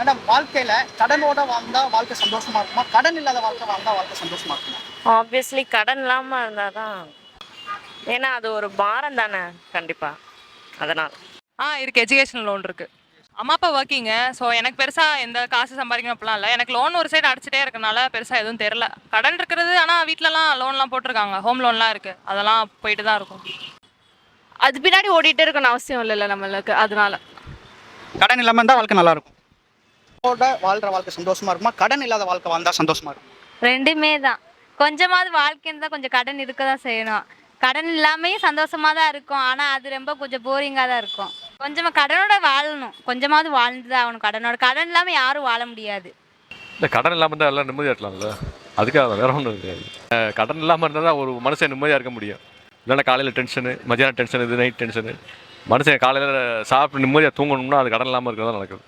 Madam, வாழ்க்கையில கடனோட வாழ்ந்தா வாழ்க்கை சந்தோஷமா இருக்குமா, கடன் இல்லாத வாழ்க்கை வாழ்ந்தா வாழ்க்கை சந்தோஷமா இருக்குமா? ஆப்வியஸ்லி கடன் இல்லாமல் இருந்தால் தான். ஏன்னா அது ஒரு பாரம் தானே. கண்டிப்பாக அதனால். இருக்கு. எஜுகேஷன் லோன் இருக்கு. அம்மா அப்பா ஒர்க்கிங்க. ஸோ எனக்கு பெருசாக எந்த காசு சம்பாதிக்கணும் அப்படிலாம் இல்லை. எனக்கு லோன் ஒரு சைடு அடிச்சிட்டே இருக்கனால பெருசாக எதுவும் தெரில. கடன் இருக்கிறது, ஆனால் வீட்டிலலாம் லோன்லாம் போட்டிருக்காங்க. ஹோம் லோன்லாம் இருக்குது. அதெல்லாம் போயிட்டு தான் இருக்கும். அது பின்னாடி ஓடிட்டே இருக்கணும் அவசியம் இல்லைல்ல நம்மளுக்கு, அதனால. கடன் இல்லாம இருந்தா வாழ்க்கை நல்லா இருக்கும். வாழ்ற வாழ்க்கை சந்தோஷமா இருக்குமா, கடன் இல்லாத வாழ்க்கை வாழ்ந்தா சந்தோஷமா இருக்கும்? ரெண்டுமே தான். கொஞ்சமாவது வாழ்க்கைன்னு தான் கொஞ்சம் கடன் இருக்க தான் செய்யணும். கடன் இல்லாமையும் சந்தோஷமா தான் இருக்கும். ஆனால் அது ரொம்ப கொஞ்சம் போரிங்காக தான் இருக்கும். கொஞ்சமாக கடனோட வாழணும். கொஞ்சமாவது வாழ்ந்து தான் ஆகணும். கடன் இல்லாமல் யாரும் வாழ முடியாது. இல்லை, கடன் இல்லாமல் இருந்தால் எல்லாம் நிம்மதியாக இருக்கலாம்ல. அதுக்காக வேற ஒன்றும் கிடையாது. கடன் இல்லாமல் இருந்தால் தான் ஒரு மனுஷன் நிம்மதியாக இருக்க முடியும். இல்லைன்னா காலையில் டென்ஷனு, மத்தியானம் டென்ஷனு, இது நைட் டென்ஷனு. மனுஷன் காலையில் சாப்பிட்டு நிம்மதியாக தூங்கணும்னா அது கடன் இல்லாமல் இருக்கிறதா நடக்குது.